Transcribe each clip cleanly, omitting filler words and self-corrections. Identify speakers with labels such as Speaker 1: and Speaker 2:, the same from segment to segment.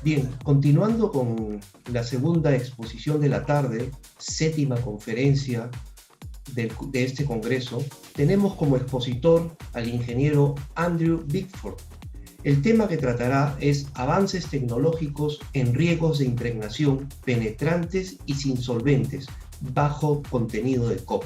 Speaker 1: Bien, continuando con la segunda exposición de la tarde, séptima conferencia de este congreso, tenemos como expositor al ingeniero Andrew Bickford. El tema que tratará es avances tecnológicos en riesgos de impregnación penetrantes y sin solventes, bajo contenido de COP.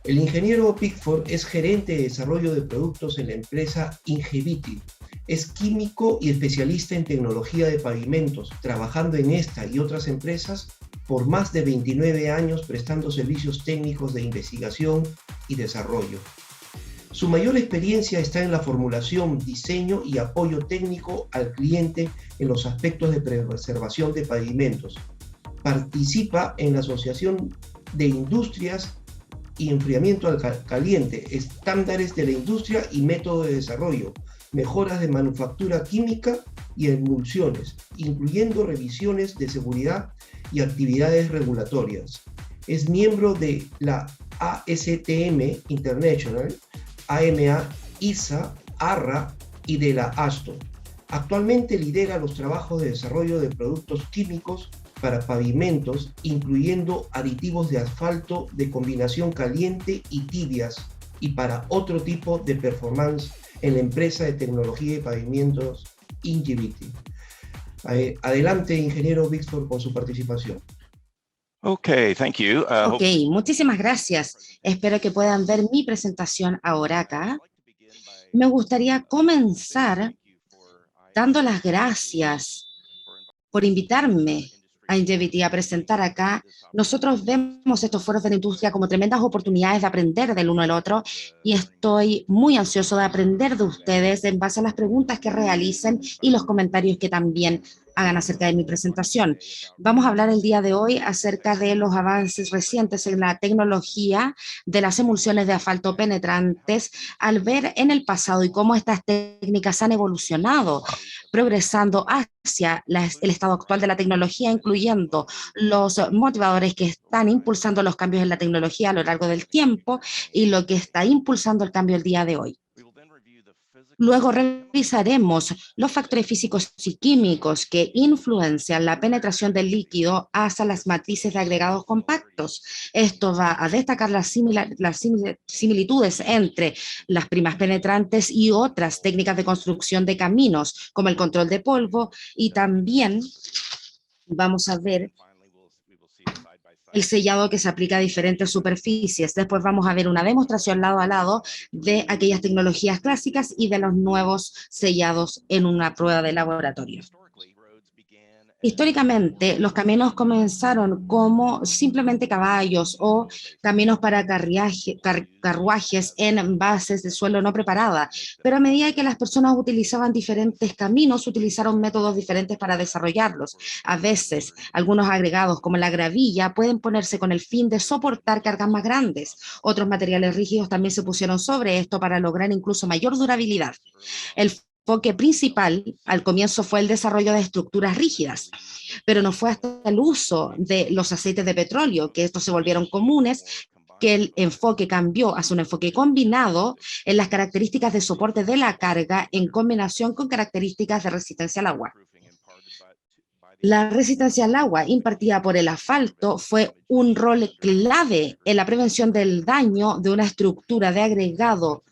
Speaker 1: El ingeniero Bickford es gerente de desarrollo de productos en la empresa Ingevity. Es químico y especialista en tecnología de pavimentos, trabajando en esta y otras empresas por más de 29 años prestando servicios técnicos de investigación y desarrollo. Su mayor experiencia está en la formulación, diseño y apoyo técnico al cliente en los aspectos de preservación de pavimentos. Participa en la Asociación de Industrias y Enfriamiento al Caliente, estándares de la industria y método de desarrollo, mejoras de manufactura química y emulsiones, incluyendo revisiones de seguridad y actividades regulatorias. Es miembro de la ASTM International, AMA, ISA, ARRA y de la ASTO. Actualmente lidera los trabajos de desarrollo de productos químicos para pavimentos, incluyendo aditivos de asfalto de combinación caliente y tibias, y para otro tipo de performance en la empresa de tecnología de pavimentos Ingevity. Adelante, ingeniero Bickford, con su participación.
Speaker 2: Okay, thank you.
Speaker 3: Ok, muchísimas gracias. Espero que puedan ver mi presentación ahora acá. Me gustaría comenzar dando las gracias por invitarme a Ingevity a presentar acá. Nosotros vemos estos foros de la industria como tremendas oportunidades de aprender del uno al otro y estoy muy ansioso de aprender de ustedes en base a las preguntas que realicen y los comentarios que también hagan acerca de mi presentación. Vamos a hablar el día de hoy acerca de los avances recientes en la tecnología de las emulsiones de asfalto penetrantes al ver en el pasado y cómo estas técnicas han evolucionado, progresando hacia el estado actual de la tecnología, incluyendo los motivadores que están impulsando los cambios en la tecnología a lo largo del tiempo y lo que está impulsando el cambio el día de hoy. Luego revisaremos los factores físicos y químicos que influencian la penetración del líquido hacia las matrices de agregados compactos. Esto va a destacar las similitudes entre las primas penetrantes y otras técnicas de construcción de caminos, como el control de polvo, y también vamos a ver el sellado que se aplica a diferentes superficies. Después vamos a ver una demostración lado a lado de aquellas tecnologías clásicas y de los nuevos sellados en una prueba de laboratorio. Históricamente, los caminos comenzaron como simplemente caballos o caminos para carruajes en bases de suelo no preparada, pero a medida que las personas utilizaban diferentes caminos, utilizaron métodos diferentes para desarrollarlos. A veces, algunos agregados como la gravilla pueden ponerse con el fin de soportar cargas más grandes. Otros materiales rígidos también se pusieron sobre esto para lograr incluso mayor durabilidad. El enfoque principal al comienzo fue el desarrollo de estructuras rígidas, pero no fue hasta el uso de los aceites de petróleo que estos se volvieron comunes que el enfoque cambió hacia un enfoque combinado en las características de soporte de la carga en combinación con características de resistencia al agua. La resistencia al agua impartida por el asfalto fue un rol clave en la prevención del daño de una estructura de agregado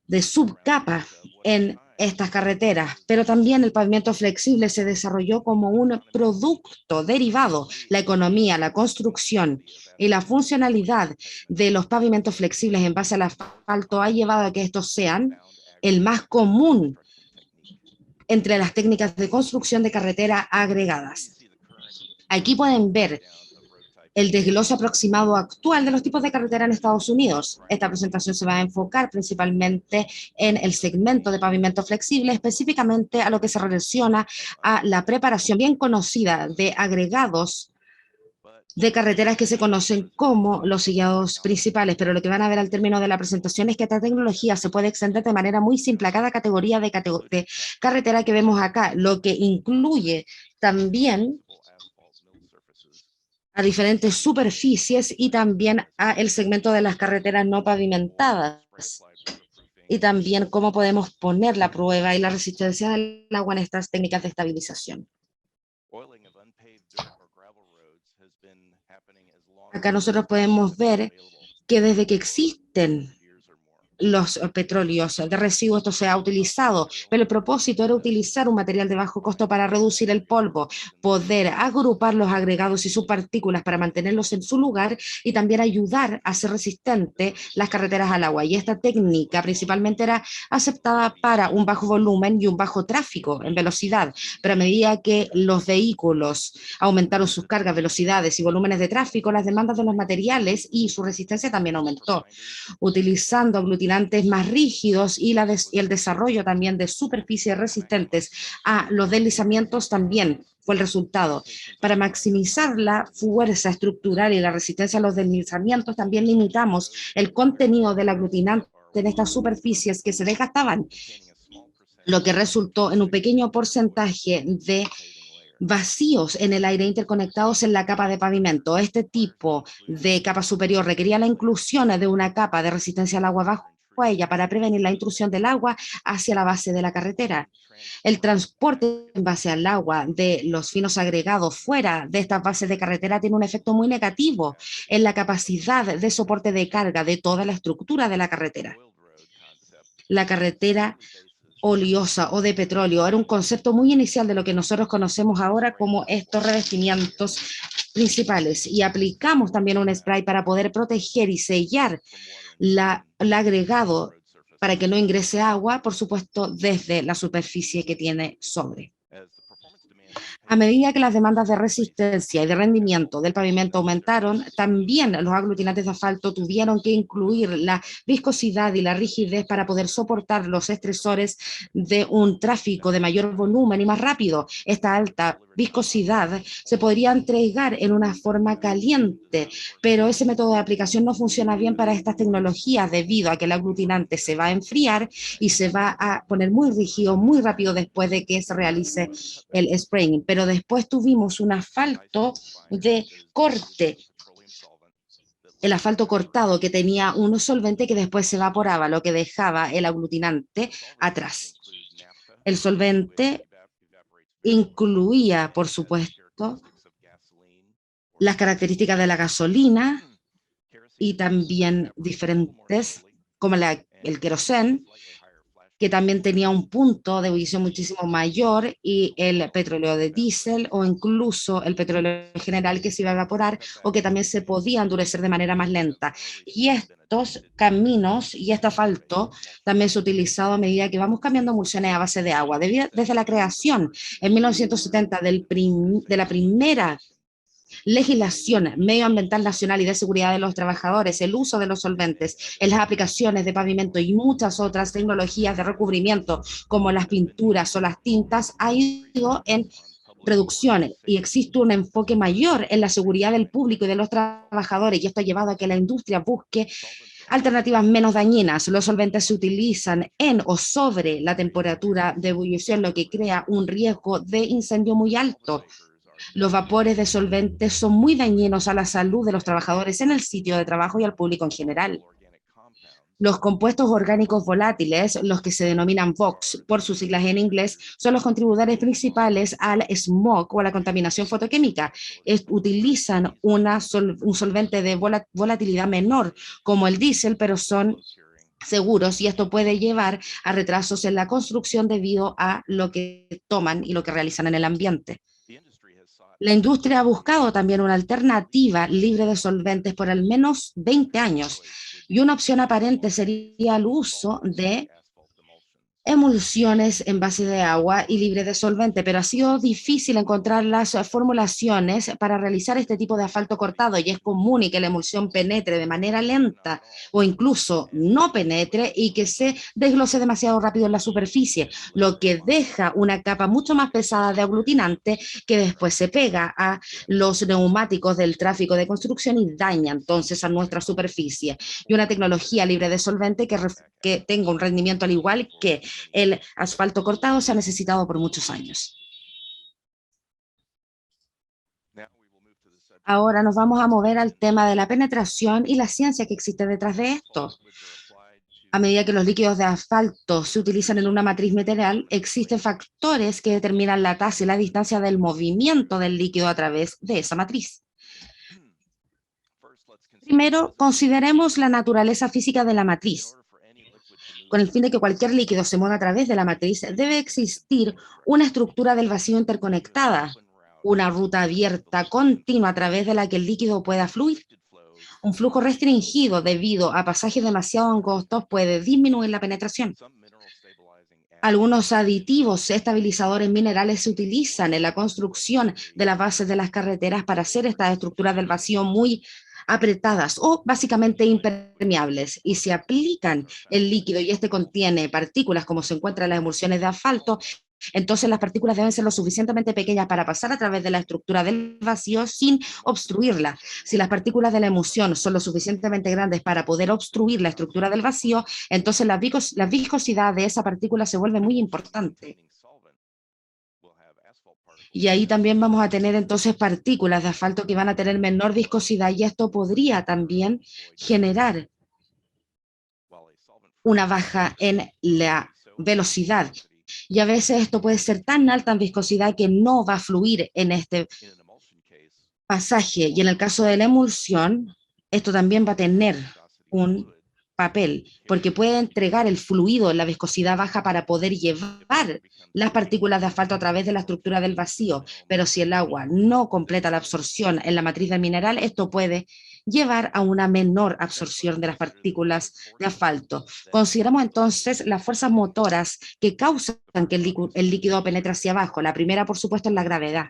Speaker 3: de subcapa en estas carreteras, pero también el pavimento flexible se desarrolló como un producto derivado. La economía, la construcción y la funcionalidad de los pavimentos flexibles en base al asfalto ha llevado a que estos sean el más común entre las técnicas de construcción de carretera agregadas. Aquí pueden ver el desglose aproximado actual de los tipos de carretera en Estados Unidos. Esta presentación se va a enfocar principalmente en el segmento de pavimento flexible, específicamente a lo que se relaciona a la preparación bien conocida de agregados de carreteras que se conocen como los sellados principales, pero lo que van a ver al término de la presentación es que esta tecnología se puede extender de manera muy simple a cada categoría de carretera que vemos acá, lo que incluye también a diferentes superficies y también a el segmento de las carreteras no pavimentadas. y también cómo podemos poner la prueba y la resistencia del agua en estas técnicas de estabilización. Acá nosotros podemos ver que desde que existen los petróleos de residuos, esto se ha utilizado, pero el propósito era utilizar un material de bajo costo para reducir el polvo, poder agrupar los agregados y sus partículas para mantenerlos en su lugar y también ayudar a ser resistente las carreteras al agua. Y esta técnica principalmente era aceptada para un bajo volumen y un bajo tráfico en velocidad, pero a medida que los vehículos aumentaron sus cargas, velocidades y volúmenes de tráfico, las demandas de los materiales y su resistencia también aumentó, utilizando aglutinantes más rígidos y el desarrollo también de superficies resistentes a los deslizamientos también fue el resultado. Para maximizar la fuerza estructural y la resistencia a los deslizamientos, también limitamos el contenido del aglutinante en estas superficies que se desgastaban, lo que resultó en un pequeño porcentaje de vacíos en el aire interconectados en la capa de pavimento. Este tipo de capa superior requería la inclusión de una capa de resistencia al agua bajo ella para prevenir la intrusión del agua hacia la base de la carretera. El transporte en base al agua de los finos agregados fuera de estas bases de carretera tiene un efecto muy negativo en la capacidad de soporte de carga de toda la estructura de la carretera. La carretera oleosa o de petróleo era un concepto muy inicial de lo que nosotros conocemos ahora como estos revestimientos principales, y aplicamos también un spray para poder proteger y sellar el agregado para que no ingrese agua, por supuesto, desde la superficie que tiene sobre. A medida que las demandas de resistencia y de rendimiento del pavimento aumentaron, también los aglutinantes de asfalto tuvieron que incluir la viscosidad y la rigidez para poder soportar los estresores de un tráfico de mayor volumen y más rápido. Esta alta viscosidad se podría entregar en una forma caliente, pero ese método de aplicación no funciona bien para estas tecnologías debido a que el aglutinante se va a enfriar y se va a poner muy rígido muy rápido después de que se realice el spraying. Pero después tuvimos un asfalto de corte, el asfalto cortado que tenía un solvente que después se evaporaba, lo que dejaba el aglutinante atrás. El solvente incluía, por supuesto, las características de la gasolina y también diferentes, como el queroseno, que también tenía un punto de ebullición muchísimo mayor, y el petróleo de diésel o incluso el petróleo general que se iba a evaporar o que también se podía endurecer de manera más lenta. Y estos caminos y este asfalto también se ha utilizado a medida que vamos cambiando emulsiones a base de agua. Desde la creación en 1970 de la primera legislación medioambiental nacional y de seguridad de los trabajadores, el uso de los solventes en las aplicaciones de pavimento y muchas otras tecnologías de recubrimiento como las pinturas o las tintas ha ido en reducción, y existe un enfoque mayor en la seguridad del público y de los trabajadores, y esto ha llevado a que la industria busque alternativas menos dañinas. Los solventes se utilizan en o sobre la temperatura de ebullición, lo que crea un riesgo de incendio muy alto. Los vapores de solventes son muy dañinos a la salud de los trabajadores en el sitio de trabajo y al público en general. Los compuestos orgánicos volátiles, los que se denominan VOX por sus siglas en inglés, son los contribuidores principales al smog o a la contaminación fotoquímica. Utilizan un solvente de volatilidad menor como el diésel, pero son seguros, y esto puede llevar a retrasos en la construcción debido a lo que toman y lo que realizan en el ambiente. La industria ha buscado también una alternativa libre de solventes por al menos 20 años, y una opción aparente sería el uso de emulsiones en base de agua y libre de solvente, pero ha sido difícil encontrar las formulaciones para realizar este tipo de asfalto cortado, y es común y que la emulsión penetre de manera lenta o incluso no penetre y que se desglose demasiado rápido en la superficie, lo que deja una capa mucho más pesada de aglutinante que después se pega a los neumáticos del tráfico de construcción y daña entonces a nuestra superficie. Y una tecnología libre de solvente que tenga un rendimiento al igual que el asfalto cortado se ha necesitado por muchos años. Ahora nos vamos a mover al tema de la penetración y la ciencia que existe detrás de esto. A medida que los líquidos de asfalto se utilizan en una matriz mineral, existen factores que determinan la tasa y la distancia del movimiento del líquido a través de esa matriz. Primero, consideremos la naturaleza física de la matriz. Con el fin de que cualquier líquido se mueva a través de la matriz, debe existir una estructura del vacío interconectada, una ruta abierta continua a través de la que el líquido pueda fluir. Un flujo restringido debido a pasajes demasiado angostos puede disminuir la penetración. Algunos aditivos estabilizadores minerales se utilizan en la construcción de las bases de las carreteras para hacer estas estructuras del vacío muy apretadas o básicamente impermeables, y se aplican el líquido y este contiene partículas como se encuentra en las emulsiones de asfalto. Entonces las partículas deben ser lo suficientemente pequeñas para pasar a través de la estructura del vacío sin obstruirla. Si las partículas de la emulsión son lo suficientemente grandes para poder obstruir la estructura del vacío, entonces la viscosidad de esa partícula se vuelve muy importante. Y ahí también vamos a tener entonces partículas de asfalto que van a tener menor viscosidad, y esto podría también generar una baja en la velocidad. Y a veces esto puede ser tan alta en viscosidad que no va a fluir en este pasaje. Y en el caso de la emulsión, esto también va a tener un papel, porque puede entregar el fluido en la viscosidad baja para poder llevar las partículas de asfalto a través de la estructura del vacío. Pero si el agua no completa la absorción en la matriz del mineral, esto puede llevar a una menor absorción de las partículas de asfalto. Consideramos entonces las fuerzas motoras que causan que el líquido penetre hacia abajo. La primera, por supuesto, es la gravedad.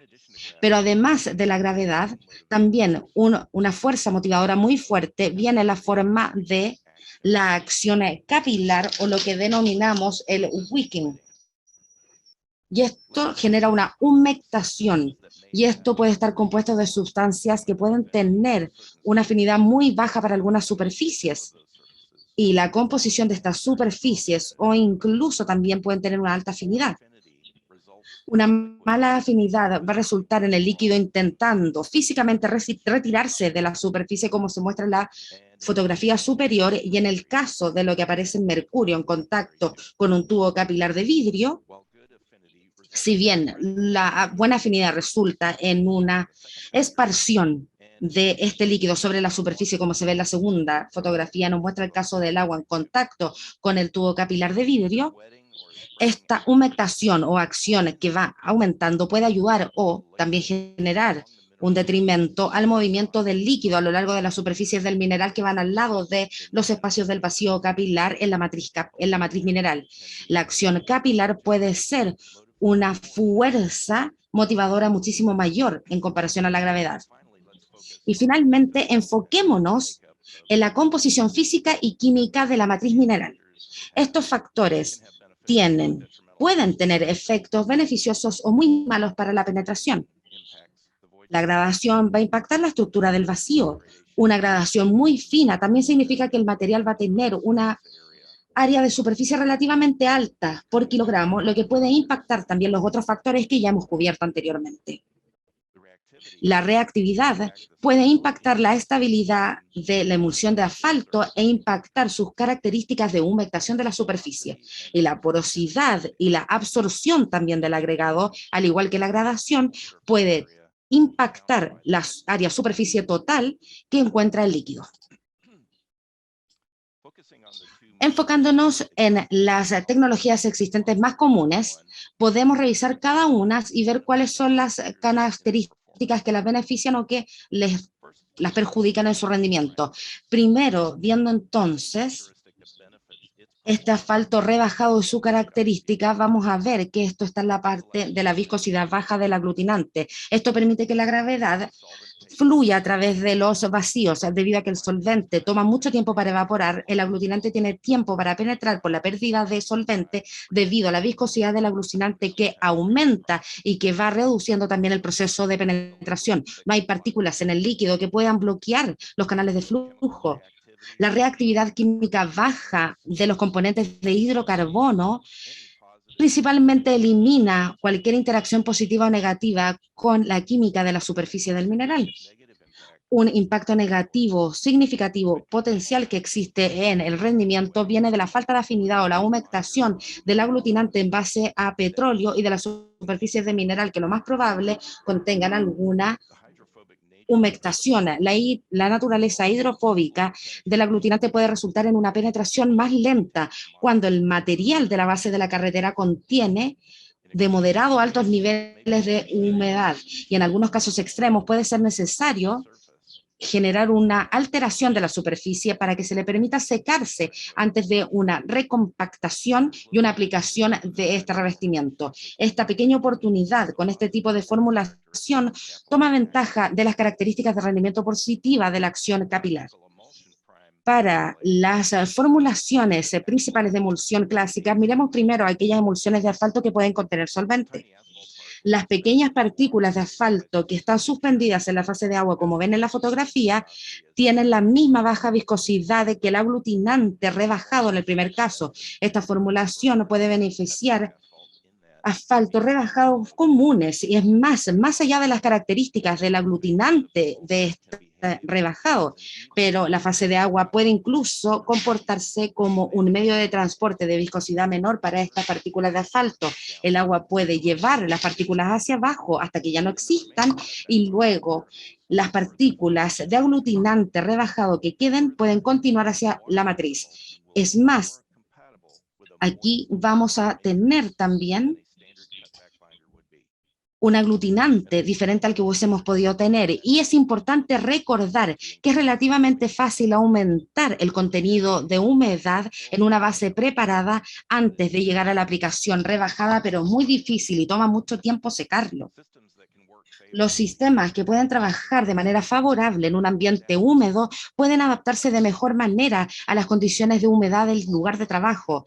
Speaker 3: Pero además de la gravedad, también una fuerza motivadora muy fuerte viene en la forma de la acción capilar, o lo que denominamos el wicking. Y esto genera una humectación, y esto puede estar compuesto de sustancias que pueden tener una afinidad muy baja para algunas superficies. Y la composición de estas superficies o incluso también pueden tener una alta afinidad. Una mala afinidad va a resultar en el líquido intentando físicamente retirarse de la superficie, como se muestra en la fotografía superior, y en el caso de lo que aparece en mercurio en contacto con un tubo capilar de vidrio, si bien la buena afinidad resulta en una esparción de este líquido sobre la superficie, como se ve en la segunda fotografía, nos muestra el caso del agua en contacto con el tubo capilar de vidrio, esta humectación o acción que va aumentando puede ayudar o también generar un detrimento al movimiento del líquido a lo largo de las superficies del mineral que van al lado de los espacios del vacío capilar en la matriz mineral. La acción capilar puede ser una fuerza motivadora muchísimo mayor en comparación a la gravedad. Y finalmente, enfoquémonos en la composición física y química de la matriz mineral. Estos factores pueden tener efectos beneficiosos o muy malos para la penetración. La gradación va a impactar la estructura del vacío. Una gradación muy fina también significa que el material va a tener una área de superficie relativamente alta por kilogramo, lo que puede impactar también los otros factores que ya hemos cubierto anteriormente. La reactividad puede impactar la estabilidad de la emulsión de asfalto e impactar sus características de humectación de la superficie. Y la porosidad y la absorción también del agregado, al igual que la gradación, puede impactar la área superficie total que encuentra el líquido. Enfocándonos en las tecnologías existentes más comunes, podemos revisar cada una y ver cuáles son las características que las benefician o que las perjudican en su rendimiento. Primero, viendo entonces este asfalto rebajado y su característica, vamos a ver que esto está en la parte de la viscosidad baja del aglutinante. Esto permite que la gravedad fluya a través de los vacíos. Debido a que el solvente toma mucho tiempo para evaporar, el aglutinante tiene tiempo para penetrar por la pérdida de solvente debido a la viscosidad del aglutinante que aumenta y que va reduciendo también el proceso de penetración. No hay partículas en el líquido que puedan bloquear los canales de flujo. La reactividad química baja de los componentes de hidrocarbono principalmente elimina cualquier interacción positiva o negativa con la química de la superficie del mineral. un impacto negativo significativo potencial que existe en el rendimiento viene de la falta de afinidad o la humectación del aglutinante en base a petróleo y de las superficies de mineral que lo más probable contengan alguna humectación. La naturaleza hidrofóbica del aglutinante puede resultar en una penetración más lenta cuando el material de la base de la carretera contiene de moderado a altos niveles de humedad, y en algunos casos extremos puede ser necesario generar una alteración de la superficie para que se le permita secarse antes de una recompactación y una aplicación de este revestimiento. Esta pequeña oportunidad con este tipo de formulación toma ventaja de las características de rendimiento positiva de la acción capilar. Para las formulaciones principales de emulsión clásica, miremos primero aquellas emulsiones de asfalto que pueden contener solvente. Las pequeñas partículas de asfalto que están suspendidas en la fase de agua, como ven en la fotografía, tienen la misma baja viscosidad que el aglutinante rebajado en el primer caso. Esta formulación puede beneficiar asfaltos rebajados comunes y es más allá de las características del aglutinante de este rebajado, pero la fase de agua puede incluso comportarse como un medio de transporte de viscosidad menor para estas partículas de asfalto. El agua puede llevar las partículas hacia abajo hasta que ya no existan, y luego las partículas de aglutinante rebajado que queden pueden continuar hacia la matriz. Es más, aquí vamos a tener también un aglutinante diferente al que hubiésemos podido tener, y es importante recordar que es relativamente fácil aumentar el contenido de humedad en una base preparada antes de llegar a la aplicación rebajada, pero muy difícil y toma mucho tiempo secarlo. Los sistemas que pueden trabajar de manera favorable en un ambiente húmedo pueden adaptarse de mejor manera a las condiciones de humedad del lugar de trabajo.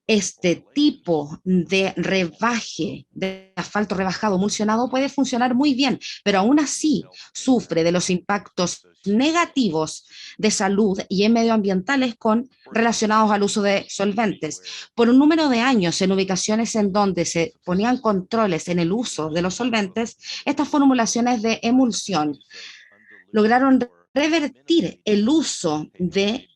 Speaker 3: Este tipo de rebaje de asfalto rebajado emulsionado puede funcionar muy bien, pero aún así sufre de los impactos negativos de salud y medioambientales relacionados al uso de solventes. Por un número de años, en ubicaciones en donde se ponían controles en el uso de los solventes, estas formulaciones de emulsión lograron revertir el uso de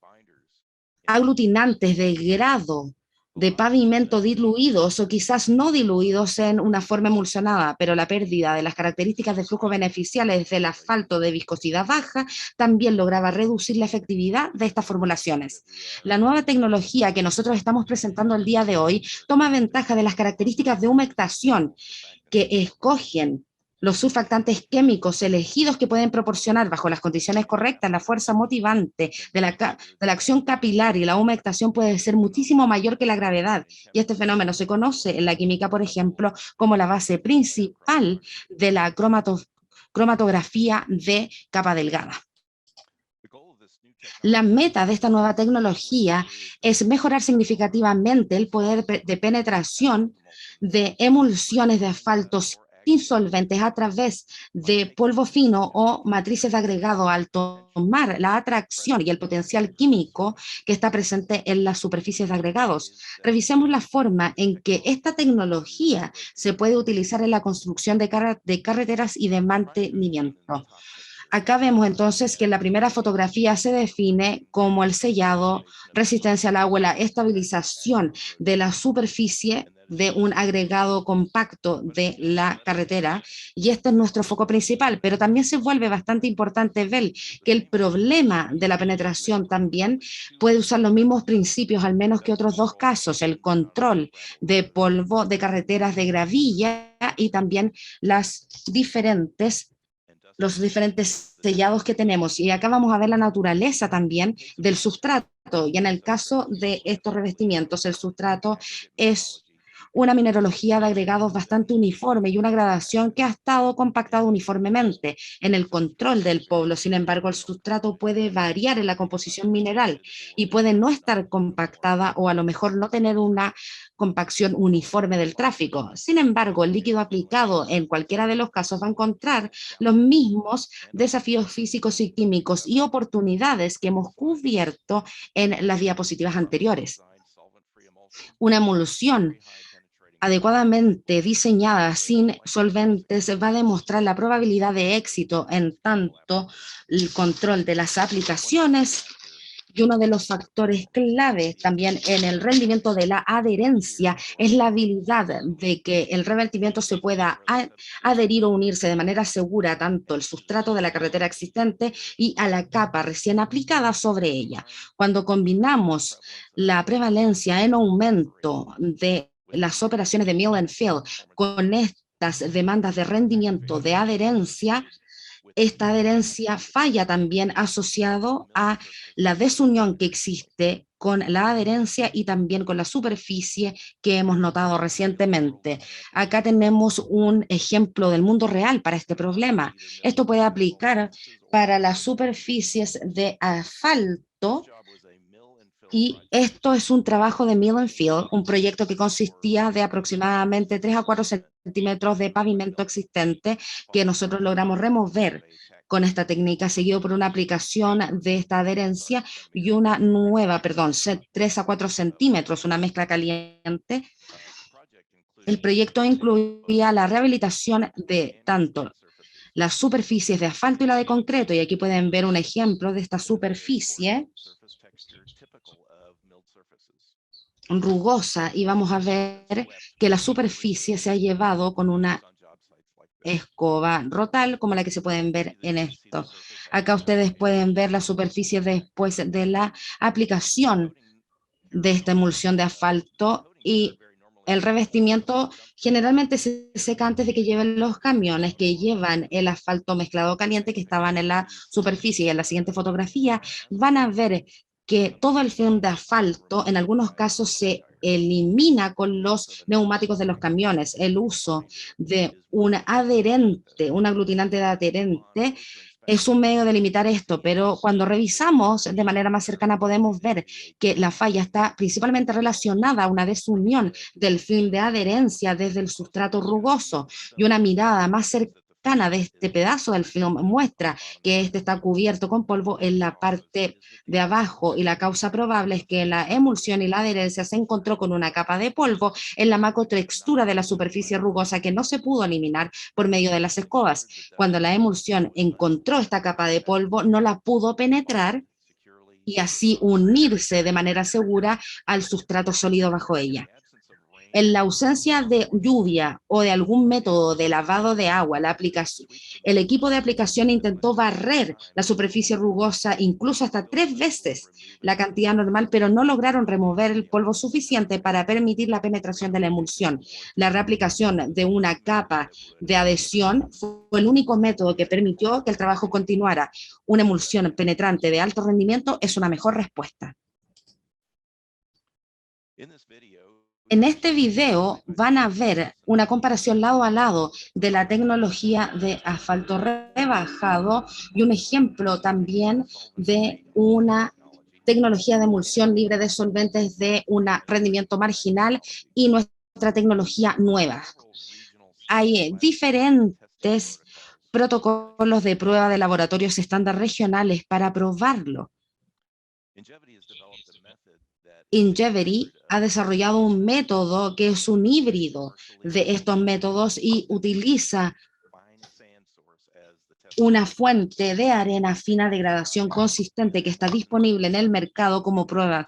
Speaker 3: aglutinantes de grado de pavimento diluidos o quizás no diluidos en una forma emulsionada, pero la pérdida de las características de flujo beneficiales del asfalto de viscosidad baja también lograba reducir la efectividad de estas formulaciones. La nueva tecnología que nosotros estamos presentando el día de hoy toma ventaja de las características de humectación que escogen los surfactantes químicos elegidos, que pueden proporcionar bajo las condiciones correctas la fuerza motivante de la acción capilar, y la humectación puede ser muchísimo mayor que la gravedad. Y este fenómeno se conoce en la química, por ejemplo, como la base principal de la cromatografía de capa delgada. La meta de esta nueva tecnología es mejorar significativamente el poder de penetración de emulsiones de asfaltos insolventes a través de polvo fino o matrices de agregado, al tomar la atracción y el potencial químico que está presente en las superficies de agregados. Revisemos la forma en que esta tecnología se puede utilizar en la construcción de carreteras y de mantenimiento. Acá vemos entonces que en la primera fotografía se define como el sellado, resistencia al agua, la estabilización de la superficie de un agregado compacto de la carretera, y este es nuestro foco principal, pero también se vuelve bastante importante ver que el problema de la penetración también puede usar los mismos principios, al menos que otros dos casos: el control de polvo de carreteras de gravilla y también los diferentes sellados que tenemos. Y acá vamos a ver la naturaleza también del sustrato. Y en el caso de estos revestimientos, el sustrato es una mineralogía de agregados bastante uniforme y una gradación que ha estado compactada uniformemente en el control del polvo. Sin embargo, el sustrato puede variar en la composición mineral y puede no estar compactada, o a lo mejor no tener una compacción uniforme del tráfico. Sin embargo, el líquido aplicado en cualquiera de los casos va a encontrar los mismos desafíos físicos y químicos y oportunidades que hemos cubierto en las diapositivas anteriores. Una emulsión adecuadamente diseñada sin solventes va a demostrar la probabilidad de éxito en tanto el control de las aplicaciones y uno de los factores clave también en el rendimiento de la adherencia es la habilidad de que el revertimiento se pueda adherir o unirse de manera segura tanto al sustrato de la carretera existente y a la capa recién aplicada sobre ella. Cuando combinamos la prevalencia en aumento de las operaciones de mill and fill con estas demandas de rendimiento de adherencia, esta adherencia falla también asociado a la desunión que existe con la adherencia y también con la superficie que hemos notado recientemente. Acá tenemos un ejemplo del mundo real para este problema. Esto puede aplicar para las superficies de asfalto y esto es un trabajo de mill and fill, un proyecto que consistía de aproximadamente 3 a 4 centímetros de pavimento existente que nosotros logramos remover con esta técnica, seguido por una aplicación de esta adherencia y una nueva, 3 a 4 centímetros, una mezcla caliente. El proyecto incluía la rehabilitación de tanto las superficies de asfalto y la de concreto, y aquí pueden ver un ejemplo de esta superficie rugosa y vamos a ver que la superficie se ha llevado con una escoba rotal como la que se pueden ver en esto. Acá ustedes pueden ver la superficie después de la aplicación de esta emulsión de asfalto y el revestimiento generalmente se seca antes de que lleven los camiones que llevan el asfalto mezclado caliente que estaban en la superficie. Y en la siguiente fotografía van a ver que todo el film de asfalto en algunos casos se elimina con los neumáticos de los camiones. El uso de un adherente, un aglutinante de adherente, es un medio de limitar esto, pero cuando revisamos de manera más cercana podemos ver que la falla está principalmente relacionada a una desunión del film de adherencia desde el sustrato rugoso y una mirada más cercana de este pedazo del film muestra que este está cubierto con polvo en la parte de abajo y la causa probable es que la emulsión y la adherencia se encontró con una capa de polvo en la macrotextura de la superficie rugosa que no se pudo eliminar por medio de las escobas. Cuando la emulsión encontró esta capa de polvo, no la pudo penetrar y así unirse de manera segura al sustrato sólido bajo ella. En la ausencia de lluvia o de algún método de lavado de agua, el equipo de aplicación intentó barrer la superficie rugosa incluso hasta 3 veces la cantidad normal, pero no lograron remover el polvo suficiente para permitir la penetración de la emulsión. La reaplicación de una capa de adhesión fue el único método que permitió que el trabajo continuara. Una emulsión penetrante de alto rendimiento es una mejor respuesta. En este video van a ver una comparación lado a lado de la tecnología de asfalto rebajado y un ejemplo también de una tecnología de emulsión libre de solventes de un rendimiento marginal y nuestra tecnología nueva. Hay diferentes protocolos de prueba de laboratorios estándar regionales para probarlo. Ingevity ha desarrollado un método que es un híbrido de estos métodos y utiliza una fuente de arena fina de gradación consistente que está disponible en el mercado como prueba.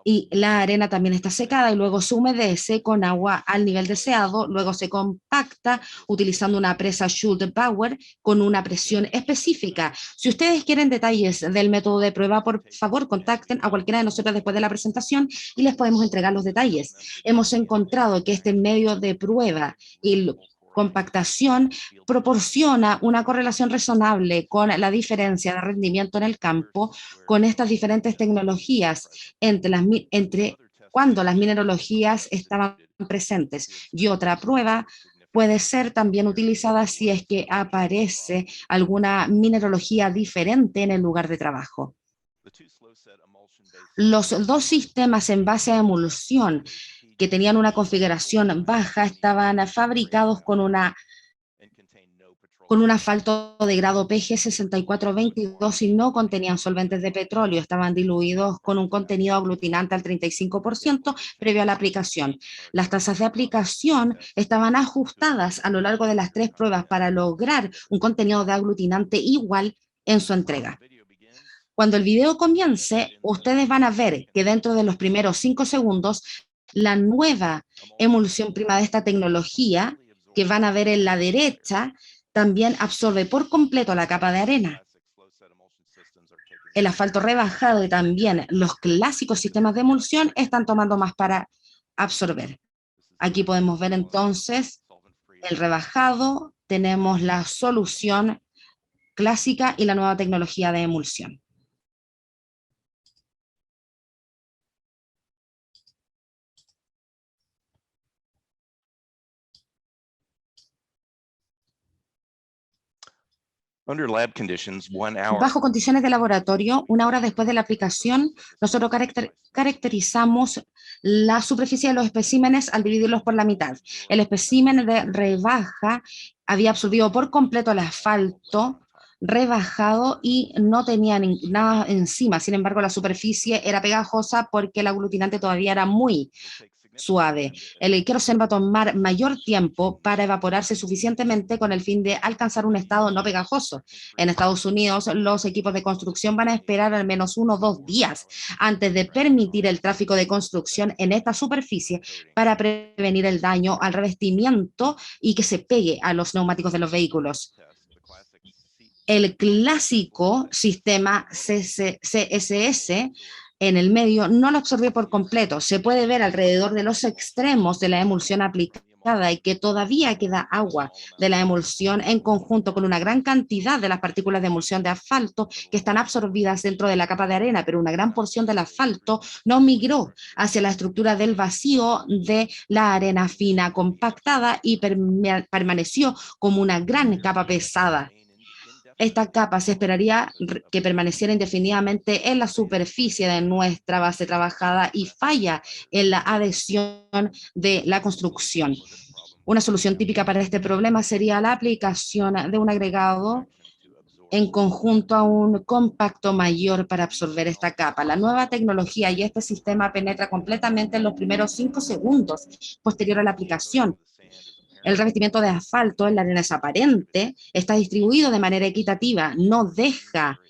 Speaker 3: Y la arena también está secada y luego se humedece con agua al nivel deseado, luego se compacta utilizando una presa Schulte-Bauer con una presión específica. Si ustedes quieren detalles del método de prueba, por favor contacten a cualquiera de nosotros después de la presentación y les podemos entregar los detalles. Hemos encontrado que este medio de prueba y compactación proporciona una correlación razonable con la diferencia de rendimiento en el campo con estas diferentes tecnologías entre cuando las mineralogías estaban presentes. Y otra prueba puede ser también utilizada si es que aparece alguna mineralogía diferente en el lugar de trabajo. Los dos sistemas en base a emulsión que tenían una configuración baja estaban fabricados con una con un asfalto de grado PG 6422 y no contenían solventes de petróleo, estaban diluidos con un contenido aglutinante al 35% previo a la aplicación. Las tasas de aplicación estaban ajustadas a lo largo de las 3 pruebas para lograr un contenido de aglutinante igual en su entrega. Cuando el video comience, ustedes van a ver que dentro de los primeros 5 segundos, la nueva emulsión prima de esta tecnología, que van a ver en la derecha, también absorbe por completo la capa de arena. El asfalto rebajado y también los clásicos sistemas de emulsión están tomando más para absorber. Aquí podemos ver entonces el rebajado, tenemos la solución clásica y la nueva tecnología de emulsión. Bajo condiciones de laboratorio, 1 hora después de la aplicación, nosotros caracterizamos la superficie de los especímenes al dividirlos por la mitad. El espécimen de rebaja había absorbido por completo el asfalto rebajado y no tenía nada encima. Sin embargo, la superficie era pegajosa porque el aglutinante todavía era muy suave. El queroseno va a tomar mayor tiempo para evaporarse suficientemente con el fin de alcanzar un estado no pegajoso. En Estados Unidos, los equipos de construcción van a esperar al menos 1 o 2 días antes de permitir el tráfico de construcción en esta superficie para prevenir el daño al revestimiento y que se pegue a los neumáticos de los vehículos. El clásico sistema CSS en el medio no lo absorbió por completo. Se puede ver alrededor de los extremos de la emulsión aplicada y que todavía queda agua de la emulsión en conjunto con una gran cantidad de las partículas de emulsión de asfalto que están absorbidas dentro de la capa de arena, pero una gran porción del asfalto no migró hacia la estructura del vacío de la arena fina compactada y permaneció como una gran capa pesada. Esta capa se esperaría que permaneciera indefinidamente en la superficie de nuestra base trabajada y falla en la adhesión de la construcción. Una solución típica para este problema sería la aplicación de un agregado en conjunto a un compacto mayor para absorber esta capa. La nueva tecnología y este sistema penetra completamente en los primeros 5 segundos posterior a la aplicación. El revestimiento de asfalto en la arena es aparente, está distribuido de manera equitativa, no deja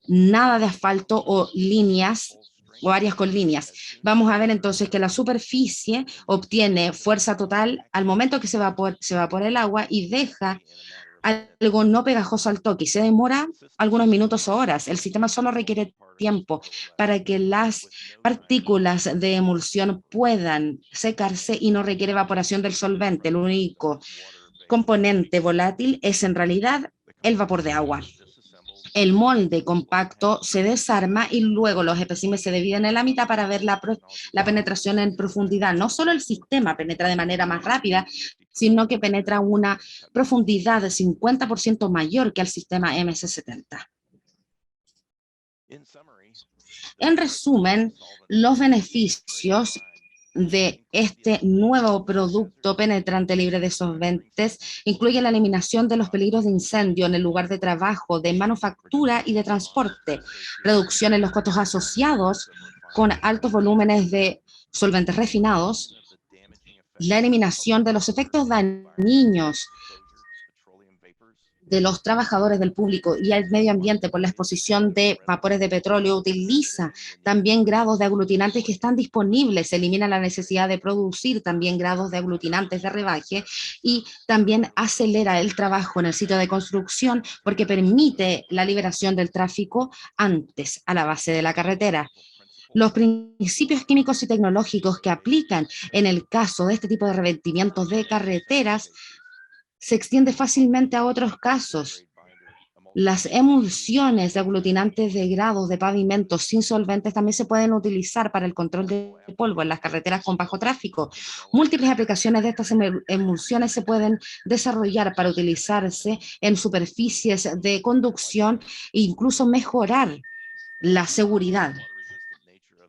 Speaker 3: nada de asfalto o líneas o áreas con líneas. Vamos a ver entonces que la superficie obtiene fuerza total al momento que se evapora el agua y deja algo no pegajoso al toque. Se demora algunos minutos o horas. El sistema solo requiere tiempo para que las partículas de emulsión puedan secarse y no requiere evaporación del solvente. El único componente volátil es en realidad el vapor de agua. El molde compacto se desarma y luego los especímenes se dividen en la mitad para ver la penetración en profundidad. No solo el sistema penetra de manera más rápida, sino que penetra a una profundidad de 50% mayor que el sistema MS70. En resumen, los beneficios de este nuevo producto penetrante libre de solventes incluye la eliminación de los peligros de incendio en el lugar de trabajo, de manufactura y de transporte, reducción en los costos asociados con altos volúmenes de solventes refinados, la eliminación de los efectos dañinos de los trabajadores del público y al medio ambiente por la exposición de vapores de petróleo, utiliza también grados de aglutinantes que están disponibles, elimina la necesidad de producir también grados de aglutinantes de rebaje y también acelera el trabajo en el sitio de construcción porque permite la liberación del tráfico antes a la base de la carretera. Los principios químicos y tecnológicos que aplican en el caso de este tipo de revestimientos de carreteras se extiende fácilmente a otros casos. Las emulsiones de aglutinantes de grados de pavimentos sin solventes también se pueden utilizar para el control de polvo en las carreteras con bajo tráfico. Múltiples aplicaciones de estas emulsiones se pueden desarrollar para utilizarse en superficies de conducción e incluso mejorar la seguridad.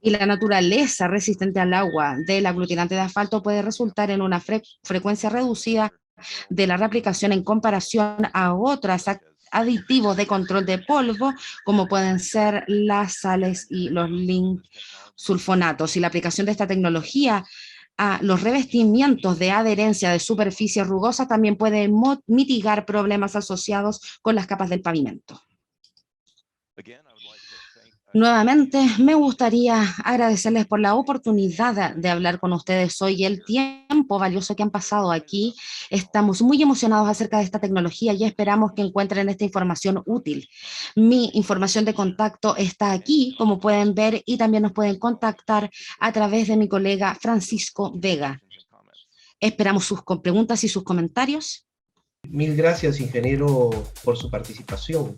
Speaker 3: Y la naturaleza resistente al agua del aglutinante de asfalto puede resultar en una frecuencia reducida de la reaplicación en comparación a otros aditivos de control de polvo, como pueden ser las sales y los sulfonatos. Y la aplicación de esta tecnología a los revestimientos de adherencia de superficies rugosas también puede mitigar problemas asociados con las capas del pavimento. Nuevamente, me gustaría agradecerles por la oportunidad de hablar con ustedes hoy y el tiempo valioso que han pasado aquí. Estamos muy emocionados acerca de esta tecnología y esperamos que encuentren esta información útil. Mi información de contacto está aquí, como pueden ver, y también nos pueden contactar a través de mi colega Francisco Vega. Esperamos sus preguntas y sus comentarios.
Speaker 1: Mil gracias, ingeniero, por su participación.